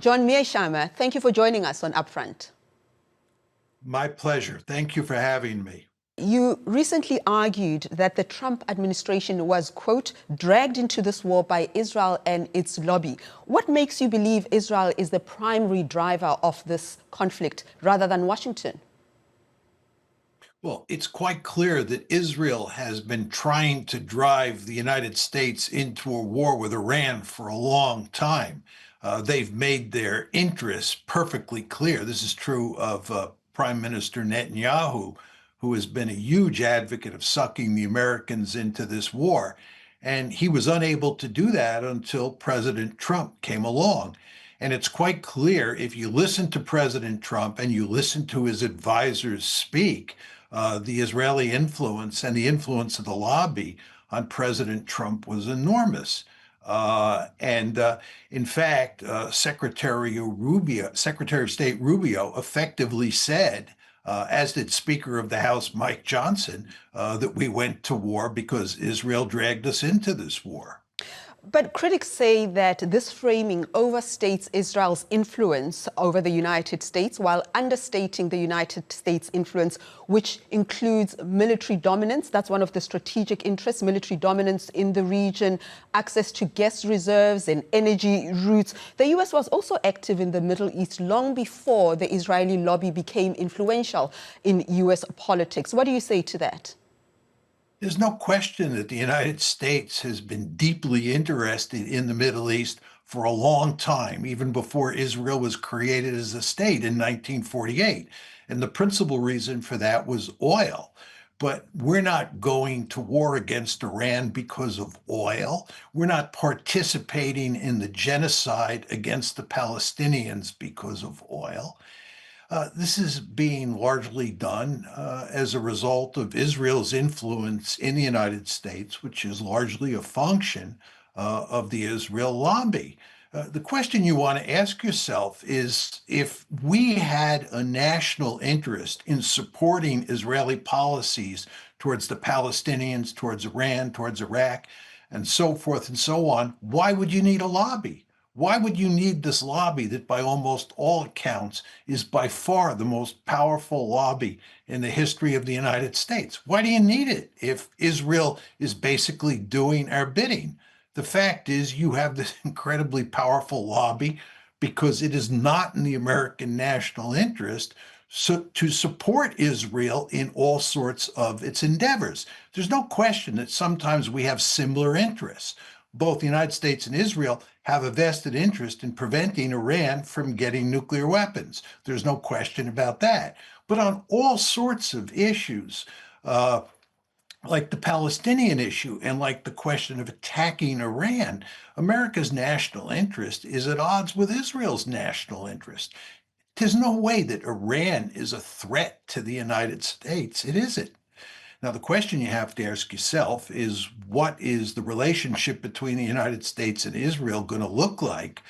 John Mearsheimer, thank you for joining us on UpFront. My pleasure. Thank you for having me. You recently argued that the Trump administration was, quote, dragged into this war by Israel and its lobby. What makes you believe Israel is the primary driver of this conflict rather than Washington? Well, it's quite clear that Israel has been trying to drive the United States into a war with Iran for a long time. They've made their interests perfectly clear. This is true of Prime Minister Netanyahu, who has been a huge advocate of sucking the Americans into this war. And he was unable to do that until President Trump came along. And it's quite clear if you listen to President Trump and you listen to his advisors speak, the Israeli influence and the influence of the lobby on President Trump was enormous. In fact, Secretary of State Rubio effectively said, as did Speaker of the House Mike Johnson, that we went to war because Israel dragged us into this war. But critics say that this framing overstates Israel's influence over the United States while understating the United States' influence, which includes military dominance. That's one of the strategic interests, military dominance in the region, access to gas reserves and energy routes. The U.S. was also active in the Middle East long before the Israeli lobby became influential in U.S. politics. What do you say to that? There's no question that the United States has been deeply interested in the Middle East for a long time, even before Israel was created as a state in 1948. And the principal reason for that was oil. But we're not going to war against Iran because of oil. We're not participating in the genocide against the Palestinians because of oil. This is being largely done as a result of Israel's influence in the United States, which is largely a function of the Israel lobby. The question you want to ask yourself is if we had a national interest in supporting Israeli policies towards the Palestinians, towards Iran, towards Iraq, and so forth and so on, why would you need a lobby? Why would you need this lobby that by almost all accounts is by far the most powerful lobby in the history of the United States? Why do you need it if Israel is basically doing our bidding? The fact is you have this incredibly powerful lobby because it is not in the American national interest to support Israel in all sorts of its endeavors. There's no question that sometimes we have similar interests. Both the United States and Israel have a vested interest in preventing Iran from getting nuclear weapons. There's no question about that. But on all sorts of issues, like the Palestinian issue and like the question of attacking Iran, America's national interest is at odds with Israel's national interest. There's no way that Iran is a threat to the United States. It isn't. Now, the question you have to ask yourself is what is the relationship between the United States and Israel going to look like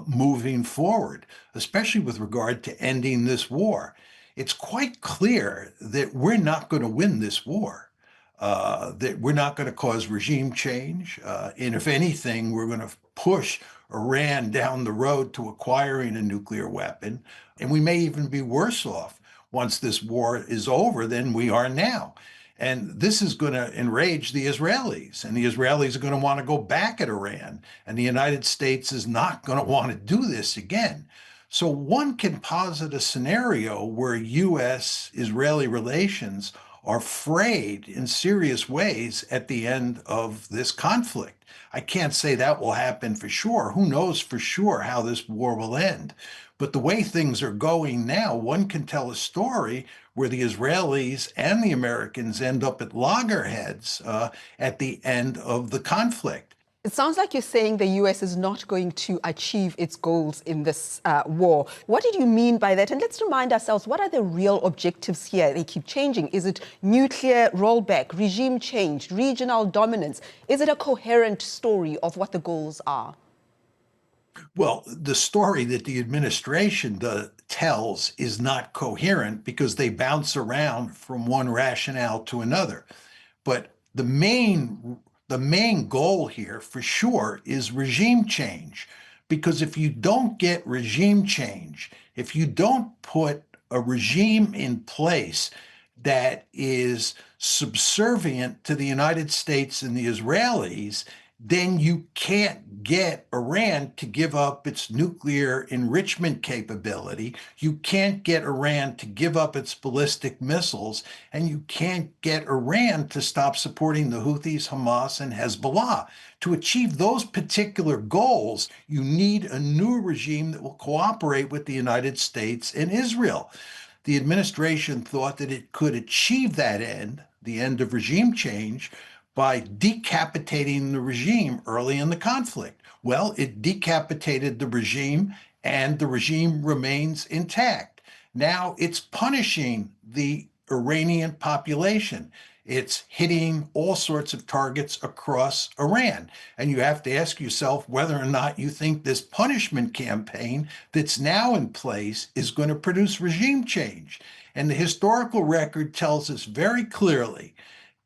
moving forward, especially with regard to ending this war? It's quite clear that we're not going to win this war, that we're not going to cause regime change. And if anything, we're going to push Iran down the road to acquiring a nuclear weapon. And we may even be worse off once this war is over than we are now. And this is going to enrage the Israelis, and the Israelis are going to want to go back at Iran, and the United States is not going to want to do this again. So one can posit a scenario where U.S.-Israeli relations are frayed in serious ways at the end of this conflict. I can't say that will happen for sure. Who knows for sure how this war will end? But the way things are going now, one can tell a story where the Israelis and the Americans end up at loggerheads at the end of the conflict. It sounds like you're saying the U.S. is not going to achieve its goals in this war. What did you mean by that? And let's remind ourselves, what are the real objectives here? They keep changing. Is it nuclear rollback, regime change, regional dominance? Is it a coherent story of what the goals are? Well, the story that the administration tells is not coherent because they bounce around from one rationale to another. But the main goal here, for sure, is regime change, Because if you don't get regime change, if you don't put a regime in place that is subservient to the United States and the Israelis, then you can't get Iran to give up its nuclear enrichment capability. You can't get Iran to give up its ballistic missiles, and you can't get Iran to stop supporting the Houthis, Hamas, and Hezbollah. To achieve those particular goals, you need a new regime that will cooperate with the United States and Israel. The administration thought that it could achieve that end, the end of regime change, by decapitating the regime early in the conflict. Well, it decapitated the regime, and the regime remains intact. Now it's punishing the Iranian population. It's hitting all sorts of targets across Iran. And you have to ask yourself whether or not you think this punishment campaign that's now in place is going to produce regime change. And the historical record tells us very clearly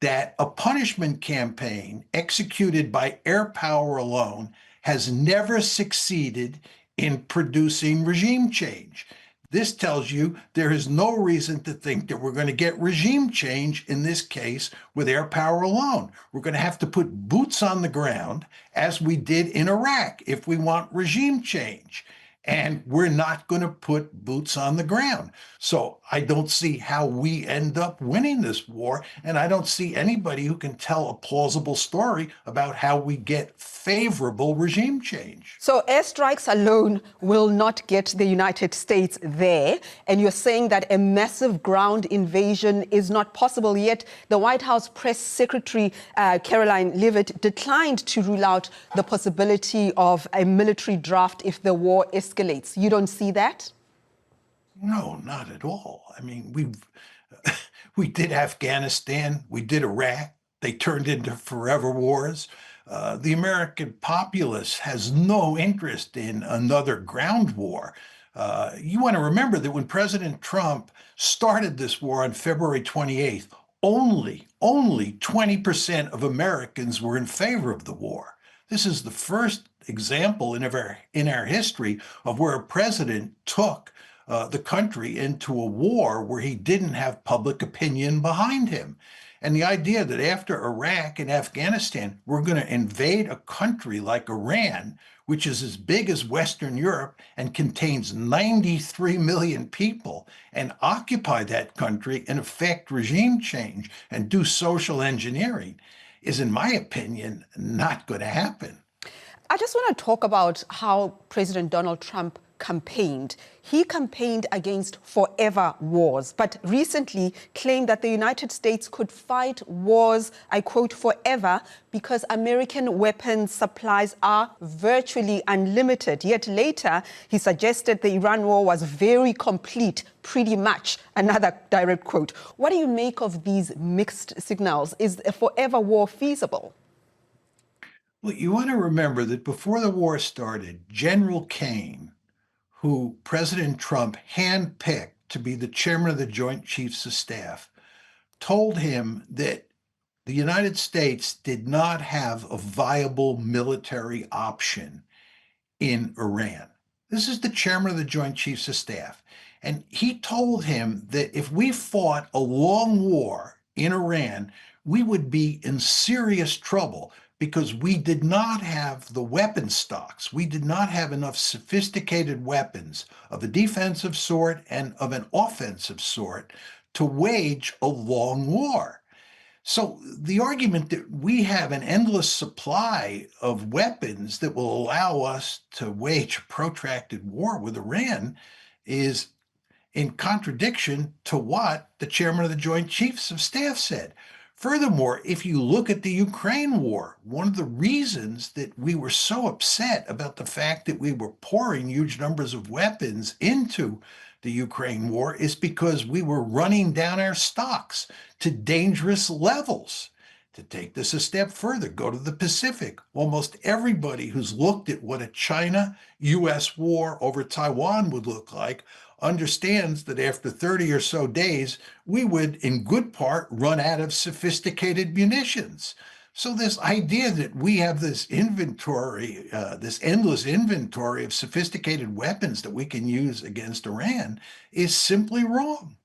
that a punishment campaign executed by air power alone has never succeeded in producing regime change. This tells you there is no reason to think that we're going to get regime change in this case with air power alone. We're going to have to put boots on the ground, as we did in Iraq, if we want regime change. And we're not going to put boots on the ground. So I don't see how we end up winning this war. And I don't see anybody who can tell a plausible story about how we get favorable regime change. So airstrikes alone will not get the United States there. And you're saying that a massive ground invasion is not possible. Yet the White House press secretary, Caroline Leavitt, declined to rule out the possibility of a military draft if the war escalates. You don't see that? No, not at all. I mean, we did Afghanistan, we did Iraq. They turned into forever wars. The American populace has no interest in another ground war. You want to remember that when President Trump started this war on February 28th, only 20% of Americans were in favor of the war. This is the first example in our history of where a president took the country into a war where he didn't have public opinion behind him. And the idea that after Iraq and Afghanistan, we're going to invade a country like Iran, which is as big as Western Europe and contains 93 million people, and occupy that country and effect regime change and do social engineering, is, in my opinion, not going to happen. I just want to talk about how President Donald Trump campaigned. He campaigned against forever wars, but recently claimed that the United States could fight wars, I quote, forever, because American weapons supplies are virtually unlimited. Yet later, he suggested the Iran war was very complete, pretty much, another direct quote. What do you make of these mixed signals? Is a forever war feasible? Well, you want to remember that before the war started, General Kane, who President Trump handpicked to be the chairman of the Joint Chiefs of Staff, told him that the United States did not have a viable military option in Iran. This is the chairman of the Joint Chiefs of Staff. And he told him that if we fought a long war in Iran, we would be in serious trouble because we did not have the weapon stocks. We did not have enough sophisticated weapons of a defensive sort and of an offensive sort to wage a long war. So the argument that we have an endless supply of weapons that will allow us to wage a protracted war with Iran is in contradiction to what the chairman of the Joint Chiefs of Staff said. Furthermore, if you look at the Ukraine war, one of the reasons that we were so upset about the fact that we were pouring huge numbers of weapons into the Ukraine war is because we were running down our stocks to dangerous levels. To take this a step further, go to the Pacific. Almost everybody who's looked at what a China-US war over Taiwan would look like understands that after 30 or so days, we would, in good part, run out of sophisticated munitions. So this idea that we have this inventory, this endless inventory of sophisticated weapons that we can use against Iran is simply wrong.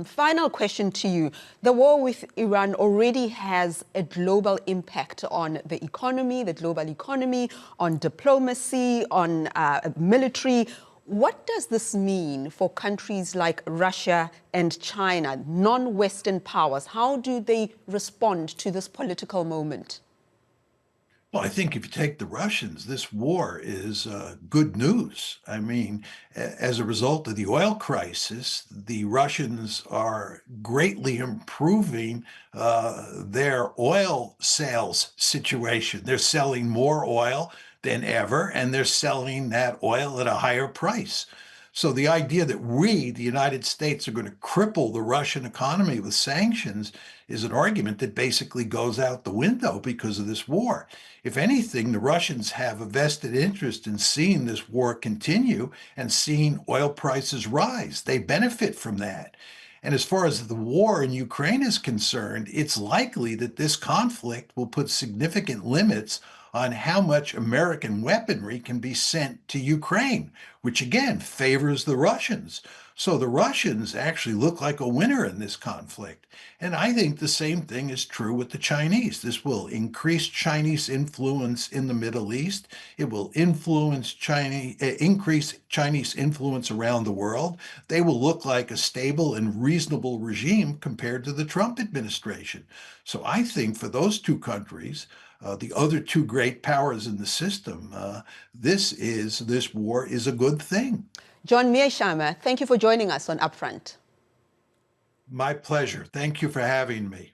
Final question to you. The war with Iran already has a global impact on the economy, the global economy, on diplomacy, on military. What does this mean for countries like Russia and China, non-Western powers? How do they respond to this political moment? Well, I think if you take the Russians, this war is good news. I mean, as a result of the oil crisis, the Russians are greatly improving their oil sales situation. They're selling more oil than ever, and they're selling that oil at a higher price. So the idea that we, the United States, are going to cripple the Russian economy with sanctions is an argument that basically goes out the window because of this war. If anything, the Russians have a vested interest in seeing this war continue and seeing oil prices rise. They benefit from that. And as far as the war in Ukraine is concerned, it's likely that this conflict will put significant limits on how much American weaponry can be sent to Ukraine, which again favors the Russians. So the Russians actually look like a winner in this conflict. And I think the same thing is true with the Chinese. This will increase Chinese influence in the Middle East. It will increase Chinese influence around the world. They will look like a stable and reasonable regime compared to the Trump administration. So I think for those two countries, the other two great powers in the system, this war is a good thing. John Mearsheimer, thank you for joining us on UpFront. My pleasure. Thank you for having me.